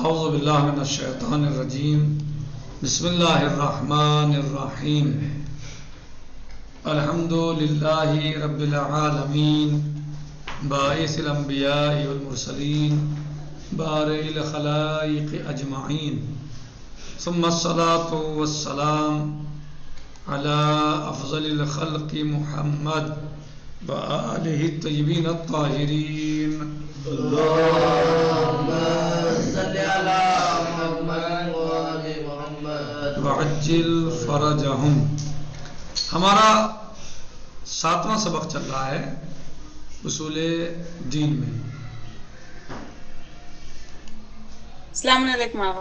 اعوذ باللہ من الشیطان الرجیم بسم اللہ الرحمن الرحیم الحمد للہ رب العالمین باعث الانبیاء والمرسلین بارئ الخلائق اجمعین ثم الصلاة والسلام على افضل الخلق محمد وآلہ الطیبین الطاہرین اللهم صل على محمد وآل محمد وعجل فرجهم۔ ہمارا 7واں سبق چل رہا ہے اصول دین میں۔ السلام علیکم آپ۔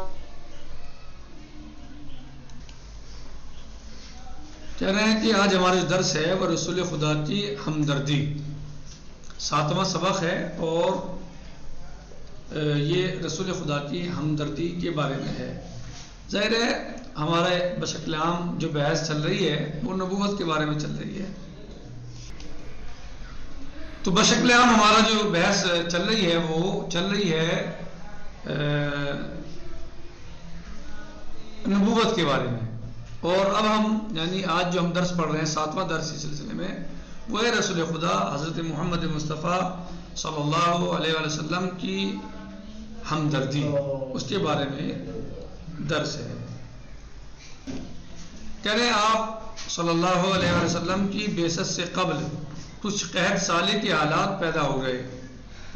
کہہ رہے ہیں کہ آج ہمارا درس ہے وہ رسول خدا کی ہمدردی، 7واں سبق ہے اور یہ رسول خدا کی ہمدردی کے بارے میں ہے۔ ظاہر ہے ہمارے بشکل عام جو بحث چل رہی ہے وہ نبوت کے بارے میں چل رہی ہے، تو بشکل عام ہمارا جو بحث چل رہی ہے وہ چل رہی ہے نبوت کے بارے میں۔ اور اب ہم یعنی آج جو ہم درس پڑھ رہے ہیں 7واں درس اس سلسلے میں وہ ہے رسول خدا حضرت محمد مصطفیٰ صلی اللہ علیہ وسلم کی ہمدردی، اس کے بارے میں درس ہے۔ کہہ رہے ہیں آپ صلی اللہ علیہ وسلم کی بعثت سے قبل کچھ قحط سالی کے حالات پیدا ہو گئے،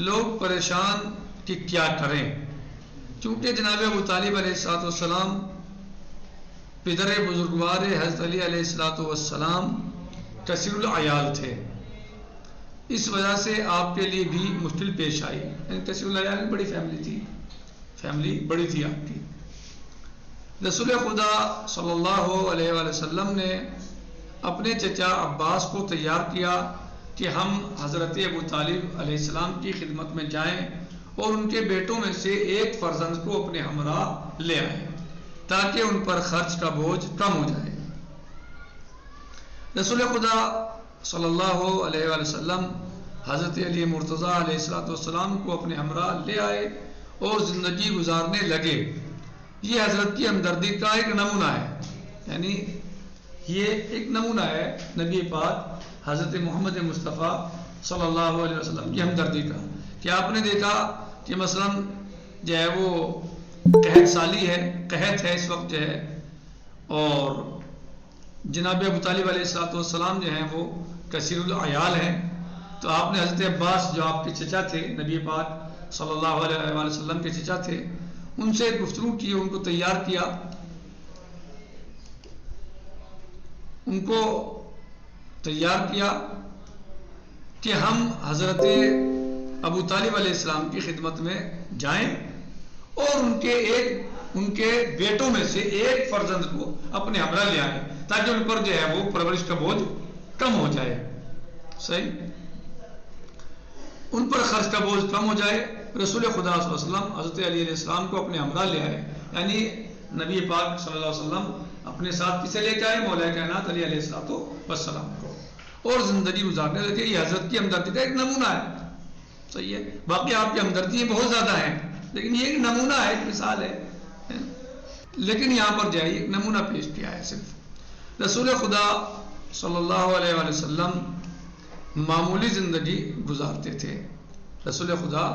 لوگ پریشان کہ کیا کریں، چونکہ جناب ابو طالب علیہ السلام پدر بزرگوار حضرت علی علیہ السلام کثیر العیال تھے، اس وجہ سے آپ کے لیے بھی مشکل پیش آئی۔ یعنی کثیر العیال بڑی فیملی بڑی تھی آپ کی۔ رسول خدا صلی اللہ علیہ وسلم نے اپنے چچا عباس کو تیار کیا کہ ہم حضرت ابو طالب علیہ السلام کی خدمت میں جائیں اور ان کے بیٹوں میں سے ایک فرزند کو اپنے ہمراہ لے آئیں تاکہ ان پر خرچ کا بوجھ کم ہو جائے۔ رسول خدا صلی اللہ علیہ وسلم حضرت علی مرتضیٰ علیہ السلام کو اپنے ہمراہ لے آئے اور زندگی گزارنے لگے۔ یہ حضرت کی ہمدردی کا ایک نمونہ ہے، یعنی یہ ایک نمونہ ہے نبی پاک حضرت محمد مصطفیٰ صلی اللہ علیہ وسلم کی ہمدردی کا، کہ آپ نے دیکھا کہ مثلا جو ہے وہ قحط سالی ہے، قحط ہے اس وقت جو ہے، اور جناب ابو طالب علیہ السلام جو ہیں وہ کثیر العیال ہیں، تو آپ نے حضرت عباس جو آپ کے چچا تھے، نبی پاک صلی اللہ علیہ وسلم کے چچا تھے، ان سے گفتگو کی، ان کو تیار کیا، کہ ہم حضرت ابو طالب علیہ السلام کی خدمت میں جائیں اور ان کے بیٹوں میں سے ایک فرزند کو اپنے ہمراہ لے آئیں تاکہ ان پر جو ہے وہ پرورش کا بوجھ کم ہو جائے، صحیح، ان پر خرچ کا بوجھ کم ہو جائے۔ رسول خدا صلی اللہ علیہ وسلم حضرت علی علیہ السلام کو اپنے ہمراہ لے آئے، یعنی نبی پاک صلی اللہ علیہ وسلم اپنے ساتھ کسے لے کے آئے؟ مولا کائنات علی علیہ السلام کو، اور زندگی گزارنے لگے۔ یہ حضرت کی ہمدردی کا ایک نمونہ ہے، صحیح ہے۔ باقی آپ کی ہمدردی بہت زیادہ ہیں لیکن یہ ایک نمونہ ہے، ایک مثال ہے، لیکن یہاں پر جائے ایک نمونہ پیش کیا ہے صرف۔ رسول خدا صلی اللہ علیہ وسلم معمولی زندگی گزارتے تھے۔ رسول خدا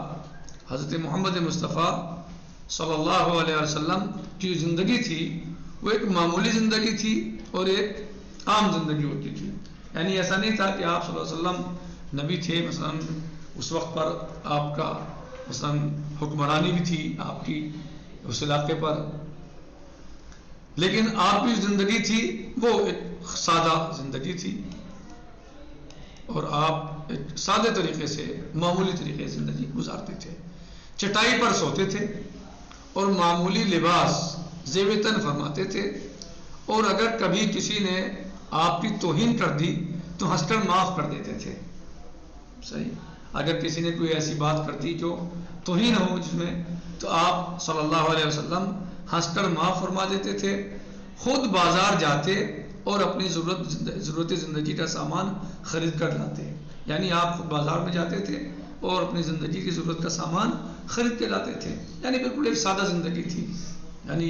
حضرت محمد مصطفیٰ صلی اللہ علیہ وسلم کی زندگی تھی وہ ایک معمولی زندگی تھی اور ایک عام زندگی ہوتی تھی، یعنی ایسا نہیں تھا کہ آپ صلی اللہ علیہ وسلم نبی تھے، مثلا اس وقت پر آپ کا مثلا حکمرانی بھی تھی آپ کی اس علاقے پر، لیکن آپ کی زندگی تھی وہ ایک سادہ زندگی تھی، اور آپ ایک سادے طریقے سے معمولی طریقے سے زندگی گزارتے تھے، چٹائی پر سوتے تھے اور معمولی لباس زیب تن فرماتے تھے، اور اگر کبھی کسی نے آپ کی توہین کر دی تو ہنس کر معاف کر دیتے تھے، صحیح، اگر کسی نے کوئی ایسی بات کر دی جو توہین ہو جس میں، تو آپ صلی اللہ علیہ وسلم ہنس کر معاف فرما دیتے تھے، خود بازار جاتے اور اپنی ضرورت زندگی کا سامان خرید کر لاتے، یعنی آپ خود بازار میں جاتے تھے، اور اپنی زندگی کی ضرورت کا سامان خرید کے لاتے تھے. یعنی بالکل ایک سادہ زندگی تھی. یعنی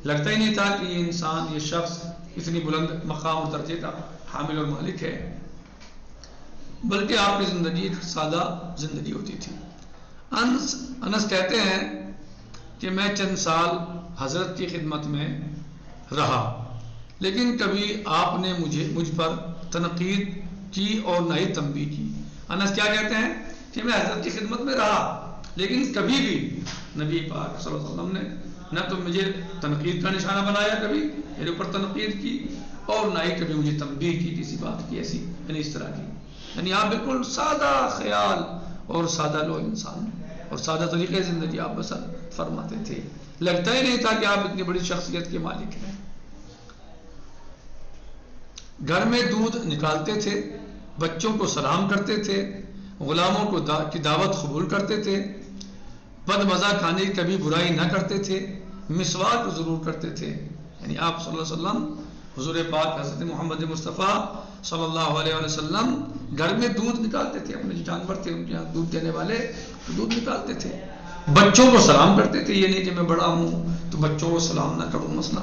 لگتا ہی نہیں تھا کہ یہ انسان، یہ شخص اتنی بلند مقام اور درجے کا حامل اور مالک ہے، بلکہ آپ کی زندگی ایک سادہ زندگی ہوتی تھی. انس کہتے ہیں کہ میں چند سال حضرت کی خدمت میں رہا، لیکن کبھی آپ نے مجھ پر تنقید کی اور نہ ہی تنبیہ کی. انس کیا کہتے ہیں کہ میں حضرت کی خدمت میں رہا، لیکن کبھی بھی نبی پاک صلی اللہ علیہ وسلم نے نہ تو مجھے تنقید کا نشانہ بنایا، کبھی میرے اوپر تنقید کی، اور نہ ہی کبھی مجھے تنبیہ کی کسی بات کی ایسی، یعنی اس طرح کی. یعنی آپ بالکل سادہ خیال اور سادہ لو انسان اور سادہ طریقے زندگی آپ بسر فرماتے تھے. لگتا ہی نہیں تھا کہ آپ اتنی بڑی شخصیت کے مالک ہیں. گھر میں دودھ نکالتے تھے، بچوں کو سلام کرتے تھے، غلاموں کو کی دعوت قبول کرتے تھے، بد مزہ کھانے کی کبھی برائی نہ کرتے تھے، مسواک ضرور کرتے تھے. یعنی آپ صلی اللہ علیہ وسلم حضور پاک حضرت محمد مصطفیٰ صلی اللہ علیہ وسلم گھر میں دودھ نکالتے تھے. اپنے جو جانور تھے ان کے یہاں دودھ دینے والے دودھ نکالتے تھے، بچوں کو سلام کرتے تھے. یہ نہیں کہ میں بڑا ہوں تو بچوں کو سلام نہ کروں مثلا،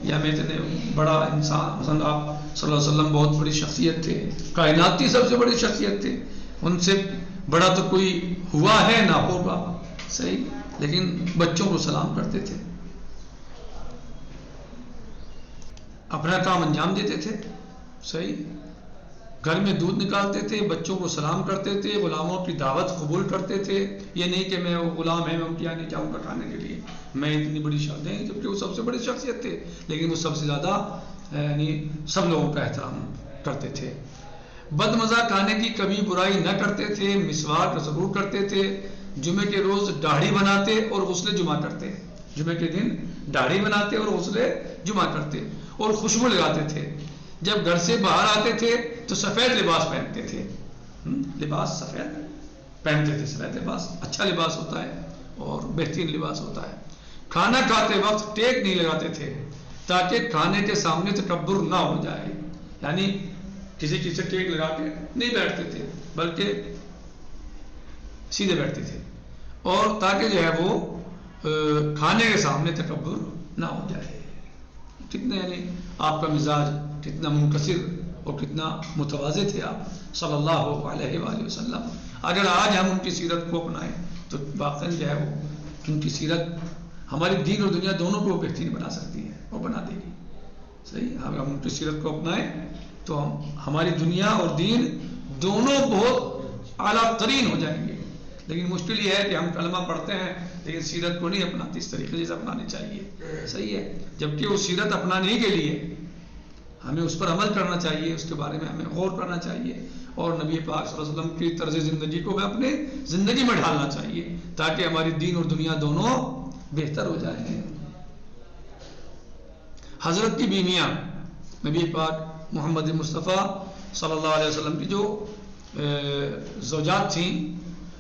یا میں اتنے بڑا انسان، مثلا آپ صلی اللہ علیہ وسلم بہت بڑی شخصیت تھے، کائنات کی سب سے بڑی شخصیت تھے، ان سے بڑا تو کوئی ہوا ہے نہ ہوگا، صحیح، لیکن بچوں کو سلام کرتے تھے، اپنا کام انجام دیتے تھے، صحیح. گھر میں دودھ نکالتے تھے، بچوں کو سلام کرتے تھے، غلاموں کی دعوت قبول کرتے تھے. یہ نہیں کہ میں وہ غلام ہے، میں ان کے یہاں نہیں جاؤں گا کھانے کے لیے، میں اتنی بڑی شخص نہیں، جبکہ وہ سب سے بڑی شخصیت تھے، لیکن وہ سب سے زیادہ یعنی سب لوگوں کا احترام کرتے تھے. بد مزہ کھانے کی کبھی برائی نہ کرتے تھے، مسواک ضرور کرتے تھے، جمعے کے روز داڑھی بناتے اور غسل جمعہ کرتے. جمعے کے دن داڑھی بناتے اور غسل جمعہ کرتے، اور خوشبو لگاتے تھے. جب گھر سے باہر آتے تھے تو سفید لباس پہنتے تھے، لباس سفید پہنتے تھے. سفید لباس اچھا لباس ہوتا ہے اور بہترین لباس ہوتا ہے. کھانا کھاتے وقت ٹیک نہیں لگاتے تھے تاکہ کھانے کے سامنے تکبر نہ ہو جائے. یعنی کسی سے ٹیک لگا کے نہیں بیٹھتے تھے، بلکہ سیدھے بیٹھتے تھے، اور تاکہ جو ہے وہ کھانے کے سامنے تکبر نہ ہو جائے. کتنے یعنی آپ کا مزاج کتنا منکسر اور کتنا متواضع تھے آپ صلی اللہ علیہ وآلہ وسلم. اگر آج ہم ان کی سیرت کو اپنائیں تو واقعی جو ہے وہ ان کی سیرت ہماری دین اور دنیا دونوں کو بہترین بنا سکتی ہے اور بنا دے گی. صحیح، اگر ہم ان کی سیرت کو اپنائیں تو ہماری دنیا اور دین دونوں بہت اعلیٰ ترین ہو جائیں گے. لیکن مشکل یہ ہے کہ ہم کلمہ پڑھتے ہیں لیکن سیرت کو نہیں اپناتے اس طریقے سے اپنانے چاہیے. صحیح ہے، جبکہ وہ سیرت اپنانے کے لیے ہمیں اس پر عمل کرنا چاہیے، اس کے بارے میں ہمیں غور کرنا چاہیے، اور نبی پاک صلی اللہ علیہ وسلم کی طرز زندگی کو اپنے زندگی میں ڈھالنا چاہیے تاکہ ہماری دین اور دنیا دونوں بہتر ہو جائیں. حضرت کی بیویاں نبی پاک محمد مصطفیٰ صلی اللہ علیہ وسلم کی جو زوجات تھیں،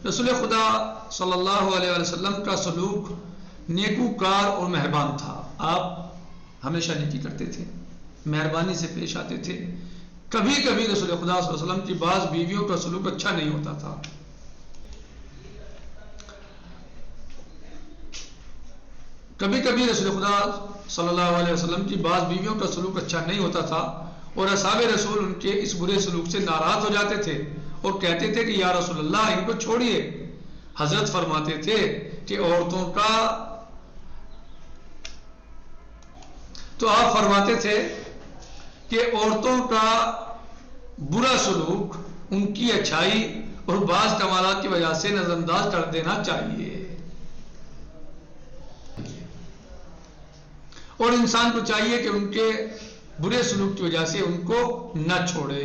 رسول خدا صلی اللہ علیہ وسلم کا سلوک نیکوکار اور مہربان تھا. آپ ہمیشہ نیکی کرتے تھے، مہربانی سے پیش آتے تھے. کبھی کبھی رسول خدا صلی اللہ علیہ وسلم کی بعض بیویوں کا سلوک اچھا نہیں ہوتا تھا. کبھی کبھی رسول خدا صلی اللہ علیہ وسلم کی بعض بیویوں کا سلوک اچھا نہیں ہوتا تھا، اور اصحاب رسول ان کے اس برے سلوک سے ناراض ہو جاتے تھے اور کہتے تھے کہ یا رسول اللہ ان کو چھوڑیے. حضرت فرماتے تھے کہ عورتوں کا، تو آپ فرماتے تھے کہ عورتوں کا برا سلوک ان کی اچھائی اور بعض کمالات کی وجہ سے نظر انداز کر دینا چاہیے، اور انسان کو چاہیے کہ ان کے برے سلوک کی وجہ سے ان کو نہ چھوڑے،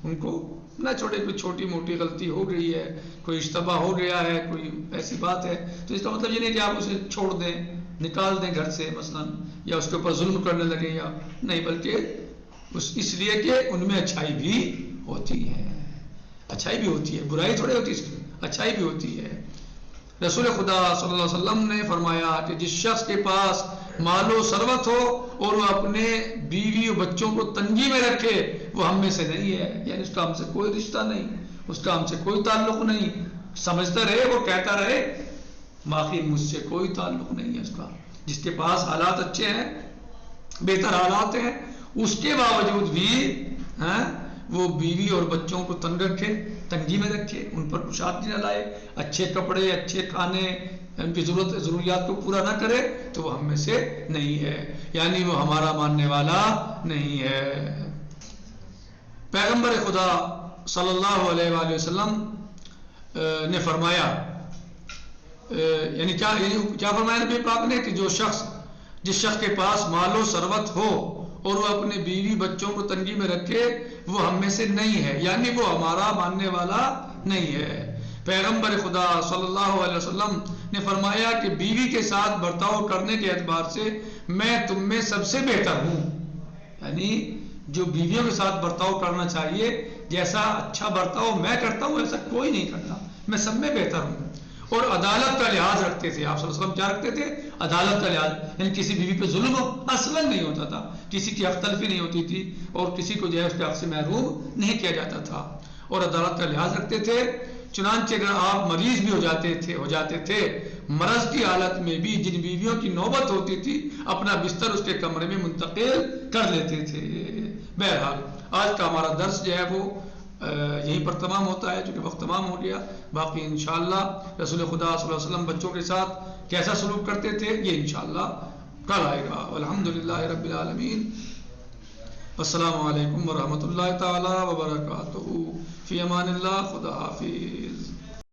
ان کو نہ چھوڑے. کوئی چھوٹی موٹی غلطی ہو گئی ہے، کوئی اشتباہ ہو گیا ہے، کوئی ایسی بات ہے، تو اس کا مطلب یہ نہیں کہ آپ اسے چھوڑ دیں، نکال دیں گھر سے مثلا، یا اس کے اوپر ظلم کرنے لگے، یا نہیں، بلکہ اس لیے کہ ان میں اچھائی بھی ہوتی ہے، اچھائی بھی ہوتی ہے، برائی تھوڑی ہوتی ہے، اس میں اچھائی بھی ہوتی ہے. رسول خدا صلی اللہ علیہ وسلم نے فرمایا کہ جس شخص کے پاس مال و ثروت ہو اور وہ اپنے بیوی و بچوں کو تنگی میں رکھے، وہ ہم میں سے نہیں ہے. یعنی اس کا ہم سے کوئی رشتہ نہیں، اس کا ہم سے کوئی تعلق نہیں. سمجھتا رہے، وہ کہتا رہے، باقی مجھ سے کوئی تعلق نہیں ہے اس کا۔ جس کے پاس حالات اچھے ہیں، بہتر حالات ہیں، اس کے باوجود بھی وہ بیوی اور بچوں کو تنگی میں رکھے، ان پر کشادگی نہ لائے، اچھے کپڑے، اچھے کھانے، ان کی ضروریات کو پورا نہ کرے، تو وہ ہم میں سے نہیں ہے، یعنی وہ ہمارا ماننے والا نہیں ہے۔ پیغمبر خدا صلی اللہ علیہ وآلہ وسلم نے فرمایا، یعنی کیا فرمایا نبی پاک نے، کہ جس شخص کے پاس مال و ثروت ہو اور وہ اپنے بیوی بچوں کو تنگی میں رکھے، وہ ہم میں سے نہیں ہے، یعنی وہ ہمارا ماننے والا نہیں ہے۔ پیغمبر خدا صلی اللہ علیہ وسلم نے فرمایا کہ بیوی کے ساتھ برتاؤ کرنے کے اعتبار سے میں تم میں سب سے بہتر ہوں، یعنی جو بیویوں کے ساتھ برتاؤ کرنا چاہیے، جیسا اچھا برتاؤ میں کرتا ہوں ایسا کوئی نہیں کرتا، میں سب میں بہتر ہوں۔ اور عدالت کا لحاظ رکھتے تھے آپ صلی اللہ علیہ وسلم، کیا رکھتے تھے؟ عدالت کا لحاظ، یعنی کسی بیوی پہ ظلم اصلا نہیں ہوتا تھا، کسی کی حق تلفی نہیں ہوتی تھی، اور کسی کو جو ہے اس کے حق سے محروم نہیں کیا جاتا تھا، اور عدالت کا لحاظ رکھتے تھے۔ چنانچہ اگر آپ مریض بھی ہو جاتے تھے، مرض کی حالت میں بھی جن بیویوں کی نوبت ہوتی تھی اپنا بستر اس کے کمرے میں منتقل کر لیتے تھے۔ بہرحال آج کا ہمارا درس جو ہے وہ یہیں پر تمام ہوتا ہے، چونکہ وقت تمام ہو گیا۔ باقی انشاءاللہ رسول خدا صلی اللہ علیہ وسلم بچوں کے ساتھ کیسا سلوک کرتے تھے یہ انشاءاللہ کل آئے گا۔ والحمدللہ رب العالمین، السلام علیکم ورحمۃ اللہ تعالی وبرکاتہ، فی امان اللہ، خدا حافظ۔